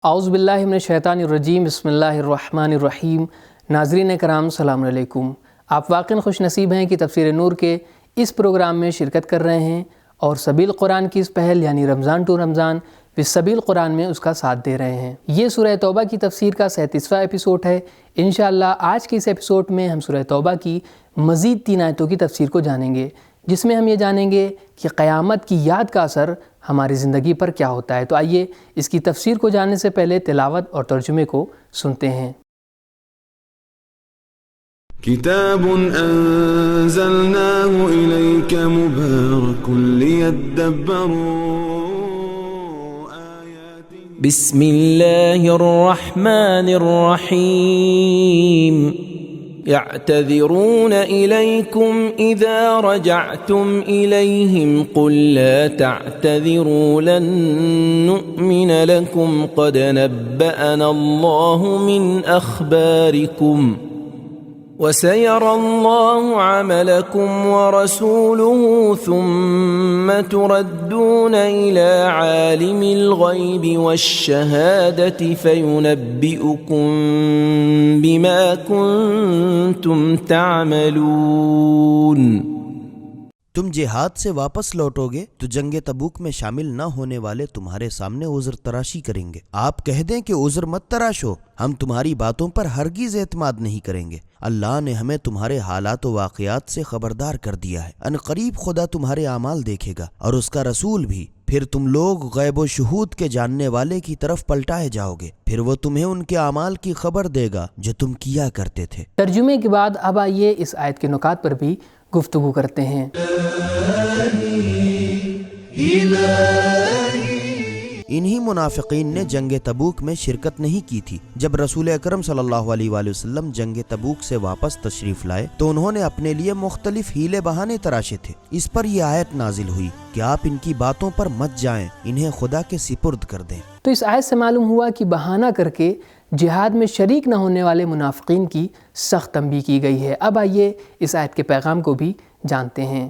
اعوذ باللہ من الشیطان الرجیم، بسم اللہ الرحمن الرحیم۔ ناظرین کرام السلام علیکم۔ آپ واقعاً خوش نصیب ہیں کہ تفسیر نور کے اس پروگرام میں شرکت کر رہے ہیں اور سبیل قرآن کی اس پہل یعنی رمضان ٹو رمضان سبیل قرآن میں اس کا ساتھ دے رہے ہیں۔ یہ سورہ توبہ کی تفسیر کا 37واں ایپیسوڈ ہے۔ انشاءاللہ آج کے اس ایپیسوڈ میں ہم سورہ توبہ کی مزید 3 آیتوں کی تفسیر کو جانیں گے، جس میں ہم یہ جانیں گے کہ قیامت کی یاد کا اثر ہماری زندگی پر کیا ہوتا ہے۔ تو آئیے اس کی تفسیر کو جاننے سے پہلے تلاوت اور ترجمے کو سنتے ہیں۔ کتاب انزلناه الیک مبارک لیدبروا آیاته بسم اللہ الرحمن الرحیم۔ يعتذرون إليكم إذا رجعتم إليهم قل لا تعتذروا لن نؤمن لكم قد نبأنا الله من أخباركم وسيرى الله عملكم ورسوله ثم تردون إلى عالم الغيب والشهادة فينبئكم بما كنتم تعملون۔ تم جہاد سے واپس لوٹو گے تو جنگ تبوک میں شامل نہ ہونے والے تمہارے سامنے عذر تراشی کریں گے۔ آپ کہہ دیں کہ عذر مت تراشو، ہم تمہاری باتوں پر ہرگز اعتماد نہیں کریں گے۔ اللہ نے ہمیں تمہارے حالات و واقعات سے خبردار کر دیا ہے۔ ان قریب خدا تمہارے اعمال دیکھے گا اور اس کا رسول بھی، پھر تم لوگ غیب و شہود کے جاننے والے کی طرف پلٹائے جاؤ گے، پھر وہ تمہیں ان کے اعمال کی خبر دے گا جو تم کیا کرتے تھے۔ ترجمے کے بعد اب آئیے اس آیت کے نکات پر بھی گفتگو کرتے ہیں۔ انہی منافقین نے جنگ تبوک میں شرکت نہیں کی تھی۔ جب رسول اکرم صلی اللہ علیہ وآلہ وسلم جنگ تبوک سے واپس تشریف لائے تو انہوں نے اپنے لیے مختلف ہیلے بہانے تراشے تھے۔ اس پر یہ آیت نازل ہوئی کہ آپ ان کی باتوں پر مت جائیں، انہیں خدا کے سپرد کر دیں۔ تو اس آیت سے معلوم ہوا کہ بہانہ کر کے جہاد میں شریک نہ ہونے والے منافقین کی سخت تنبیہ کی گئی ہے۔ اب آئیے اس آیت کے پیغام کو بھی جانتے ہیں۔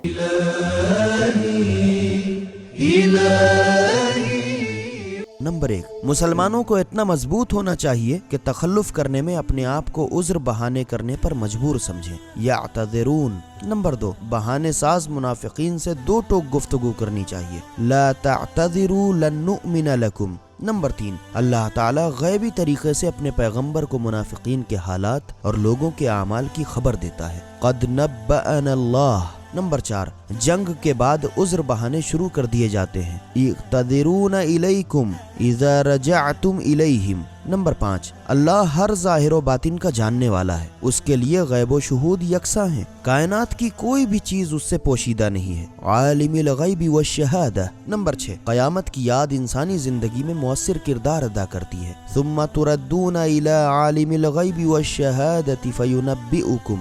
نمبر 1، مسلمانوں کو اتنا مضبوط ہونا چاہیے کہ تخلف کرنے میں اپنے آپ کو عذر بہانے کرنے پر مجبور سمجھیں۔ یعتذرون۔ نمبر 2، بہانے ساز منافقین سے 2 ٹوک گفتگو کرنی چاہیے۔ لا تعتذروا لن نؤمن لکم۔ نمبر 3، اللہ تعالیٰ غیبی طریقے سے اپنے پیغمبر کو منافقین کے حالات اور لوگوں کے اعمال کی خبر دیتا ہے۔ قد نبأنا اللہ۔ نمبر 4، جنگ کے بعد عذر بہانے شروع کر دیے جاتے ہیں۔ یعتذرون الیکم اذا رجعتم الیہم۔ نمبر 5، اللہ ہر ظاہر و باطن کا جاننے والا ہے، اس کے لیے غیب و شہود یکساں ہیں، کائنات کی کوئی بھی چیز اس سے پوشیدہ نہیں ہے۔ عالم الغیب والشہادہ۔ نمبر 6، قیامت کی یاد انسانی زندگی میں مؤثر کردار ادا کرتی ہے۔ ثم تردون الی عالم الغیب والشہادہ فینبئکم۔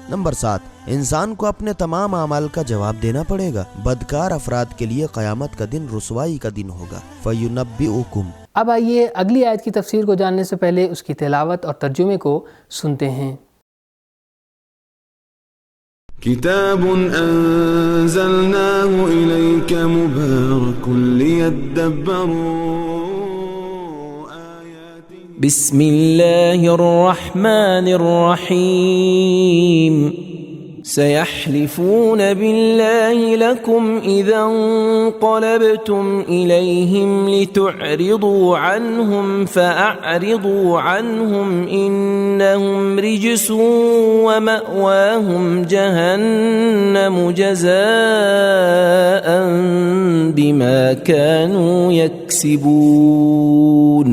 نمبر 7، انسان کو اپنے تمام اعمال کا جواب دینا پڑے گا۔ بدکار افراد کے لیے قیامت کا دن رسوائی کا دن ہوگا۔ فینبئکم۔ اب آئیے اگلی آیت کی تفسیر کو جاننے سے پہلے اس کی تلاوت اور ترجمے کو سنتے ہیں۔ کتاب انزلناه الیک مبارک لیدبروا آیاته بسم اللہ الرحمن الرحیم۔ سيحلفون بالله لكم إذا انقلبتم إليهم لتعرضوا عنهم فأعرضوا عنهم إنهم رجس ومأواهم جهنم جزاء بما كانوا يكسبون۔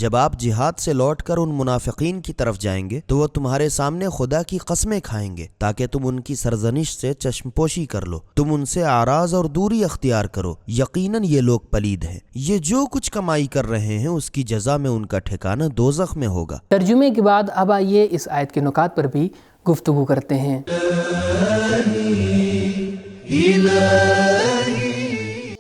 جب آپ جہاد سے لوٹ کر ان منافقین کی طرف جائیں گے تو وہ تمہارے سامنے خدا کی قسمیں کھائیں گے تاکہ تم ان کی سرزنش سے چشم پوشی کر لو، تم ان سے اعراض اور دوری اختیار کرو۔ یقیناً یہ لوگ پلید ہیں، یہ جو کچھ کمائی کر رہے ہیں اس کی جزا میں ان کا ٹھکانہ دوزخ میں ہوگا۔ ترجمے کے بعد اب آئیے اس آیت کے نکات پر بھی گفتگو کرتے ہیں۔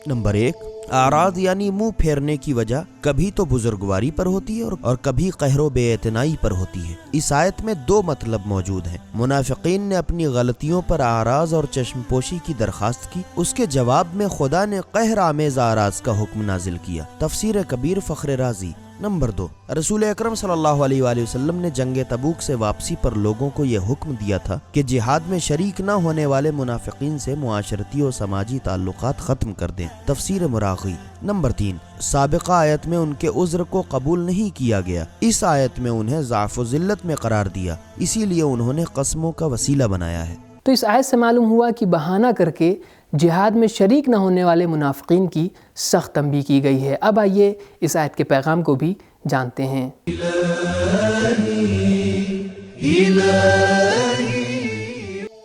نمبر 1، आराद यानी मुंह फेरने की वजह कभी तो बुजुर्गवारी पर होती है और कभी कहरो बेइतनाई पर होती है। इस आयत में दो मतलब मौजूद हैं। मुनाफिकीन ने अपनी गलतियों पर आराज और चश्मपोशी की दरखास्त की, उसके जवाब में खुदा ने कहर आमेज आराज का हुक्म नाजिल किया। तफसीर कबीर फखर राजी। नंबर 2, रसूल अकरम सल्लल्लाहु अलैहि वसल्लम ने जंग तबूक से वापसी पर लोगों को यह हुक्म दिया था कि जिहाद में शरीक न होने वाले मुनाफिकीन से मुआशरती और समाजी ताल्लुकात खत्म कर दें। तफसीर मुरागी। नंबर 3, साबिका आयत में उनके उज़्र को कबूल नहीं किया गया, इस आयत में उन्हें ज़ाफ़ व ज़िल्लत में करार दिया, इसीलिए उन्होंने कसमों का वसीला बनाया है। तो इस आयत से मालूम हुआ कि बहाना करके जिहाद में शरीक न होने वाले मुनाफिकीन की सख्त तंबीह की गई है। अब आइए इस आयत के पैगाम को भी जानते हैं।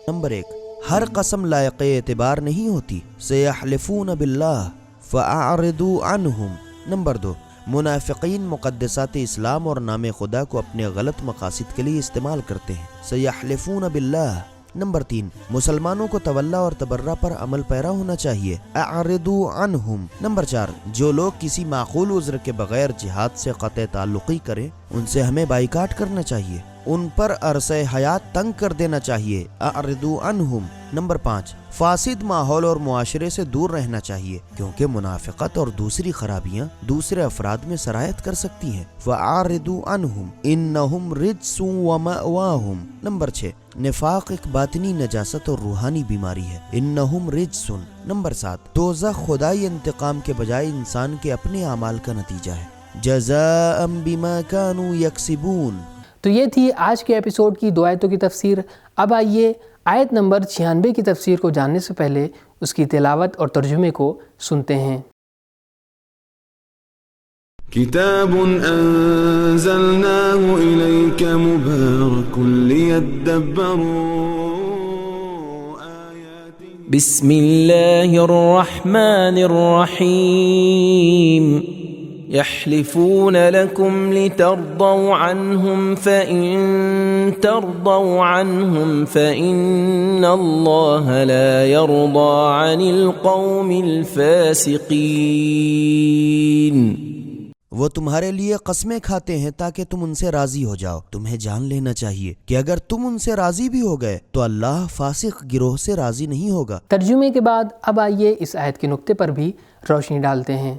नंबर 1, हर कसम लायक एतबार नहीं होती। सयहलिफून बिल्लाह फ़अअरिदू अन्हुम। नंबर 2, मुनाफिकीन मुक़द्दसात इस्लाम और नाम खुदा को अपने गलत मकासद के लिए इस्तेमाल करते हैं। सयहलिफून बिल्लाह। नंबर 3, मुसलमानों को तवल्ला और तबर्रा पर अमल पैरा होना चाहिए। अअरिदू अन्हुम। नंबर 4, जो लोग किसी माकूल उज़्र के बगैर जिहाद से क़त्अ ताल्लुक़ी करें उनसे हमें बाइकाट करना चाहिए, उन पर अरसे हयात तंग कर देना चाहिए। अअरिदू अन्हुम। नंबर 5, फासिद माहौल और मुआशरे से दूर रहना चाहिए क्योंकि मुनाफिकत और दूसरी खराबियाँ दूसरे अफराद में सरायत कर सकती हैं। फ़अअरिदू अन्हुम इन्नहुम रिज्सुन व मअवाहुम। नंबर 6, निफाक एक बातिनी नजासत और रूहानी बीमारी है। इन्नहुम रिज्सुन। नंबर 7, दोज़ख खुदाई इंतकाम के बजाय इंसान के अपने अमाल का नतीजा है। जज़ाअम बिमा कानू यक्सिबून। तो ये थी आज के एपिसोड की 2 आयतों की तफसीर। अब आइए आयत नंबर 96 की तफसीर को जानने से पहले उसकी तिलावत और तर्जुमे को सुनते हैं। किताबुन अंज़लनाहु इलैका मुबारकुन लियद्दब्बरू आयातिही। बिस्मिल्लाहिर रहमानिर रहीम। यहलिफून लकुम लितरदौ अन्हुम फ़इन तरदौ अन्हुम फ़इन्नल्लाह ला यरदा अनिल क़ौमिल फ़ासिक़ीन। वो तुम्हारे लिए कस्में खाते हैं ताकि तुम उनसे राजी हो जाओ। तुम्हें जान लेना चाहिए कि अगर तुम उनसे राजी भी हो गए तो अल्लाह फासिक गिरोह से राजी नहीं होगा। तर्जुमे के बाद अब आइए इस आयत के नुक्ते पर भी रोशनी डालते हैं।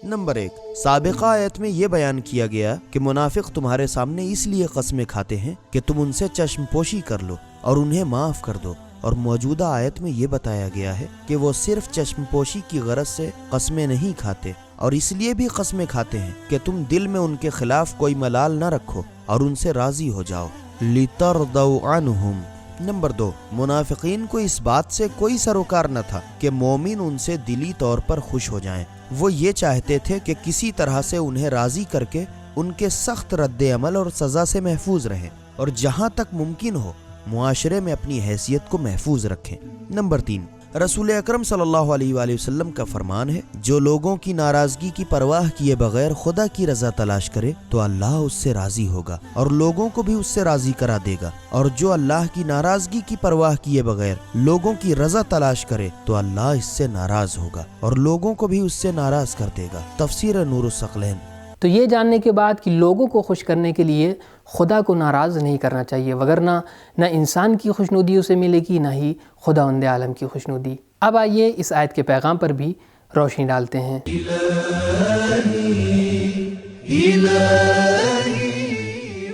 नंबर 1, साबिका आयत में ये बयान किया गया कि मुनाफिक तुम्हारे सामने इसलिए कस्में खाते हैं कि तुम उनसे चश्मपोशी कर लो और उन्हें माफ कर दो, और मौजूदा आयत में ये बताया गया है कि वो सिर्फ चश्मपोशी की गरज से कस्में नहीं खाते और इसलिए भी कस्में खाते हैं कि तुम दिल में उनके खिलाफ कोई मलाल न रखो और उनसे राजी हो जाओ। लितरदौ अन्हुम। नंबर 2, मुनाफिकीन को इस बात से कोई सरोकार न था कि मोमिन उनसे दिली तौर पर खुश हो जाएं। वो ये चाहते थे कि किसी तरह से उन्हें राजी करके उनके सख्त रद्द अमल और सज़ा से महफूज रहें और जहाँ तक मुमकिन हो मुआशरे में अपनी हैसियत को महफूज रखें। नंबर 3, रसूल अकरम सल्लल्लाहु अलैहि वसल्लम का फरमान है, जो लोगों की नाराजगी की परवाह किए बगैर खुदा की रजा तलाश करे तो अल्लाह उससे राजी होगा और लोगों को भी उससे राजी करा देगा, और जो अल्लाह की नाराजगी की परवाह किए बगैर लोगों की रजा तलाश करे तो अल्लाह इससे नाराज होगा और लोगों को भी उससे नाराज कर देगा। तफसीर नूरुस सकलैन। तो ये जानने के बाद कि लोगों को खुश करने के लिए खुदा को नाराज़ नहीं करना चाहिए, वगरना न इंसान की खुशनुदी उसे मिलेगी न ही खुदावंद आलम की खुशनुदी। अब आइए इस आयत के पैगाम पर भी रोशनी डालते हैं।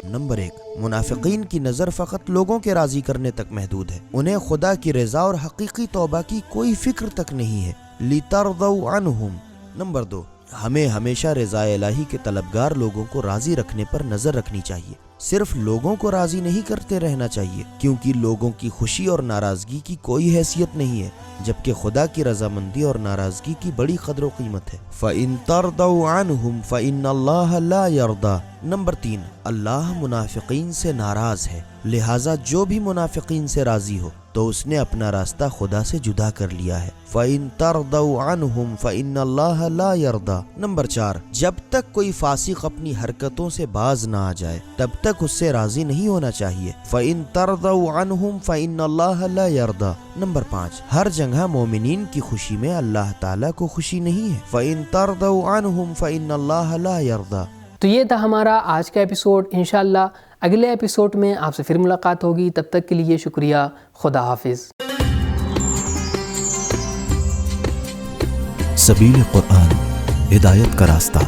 नंबर 1, मुनाफिकीन की नज़र फ़कत लोगों के राज़ी करने तक महदूद है। उन्हें खुदा की रज़ा और हकीकी तौबा की कोई फ़िक्र तक नहीं है। लितरदौ अन्हुम। नंबर 2, हमें हमेशा रज़ा इलाही के तलबगार लोगों को राज़ी रखने पर नज़र रखनी चाहिए। सिर्फ लोगों को राज़ी नहीं करते रहना चाहिए, क्योंकि लोगों की खुशी और नाराज़गी की कोई हैसियत नहीं है, जबकि खुदा की रजामंदी और नाराज़गी की बड़ी कदर व कीमत है। फ़इन तरदौ अन्हुम फ़इन्नल्लाह ला यरदा। नंबर 3, अल्लाह मुनाफिकीन से नाराज़ है لہٰذا جو بھی منافقین سے راضی ہو تو اس نے اپنا راستہ خدا سے جدا کر لیا ہے۔ فَإِن تَرْضَوْا عَنْهُمْ فَإِنَّ اللَّهَ لَا يَرْضَى۔ نمبر 4، جب تک کوئی فاسق اپنی حرکتوں سے باز نہ آ جائے تب تک اس سے راضی نہیں ہونا چاہیے۔ فَإِن تَرْضَوْا عَنْهُمْ فَإِنَّ اللَّهَ لَا يَرْضَى۔ نمبر 5، ہر جگہ مومنین کی خوشی میں اللہ تعالیٰ کو خوشی نہیں ہے۔ فَإِن تَرْضَوْا عَنْهُمْ فَإِنَّ اللَّهَ لَا يَرْضَى۔ تو یہ تھا ہمارا آج کا ایپیسوڈ۔ انشاءاللہ اگلے ایپیسوڈ میں آپ سے پھر ملاقات ہوگی، تب تک کے لیے شکریہ، خدا حافظ۔ سبیل قرآن، ہدایت کا راستہ۔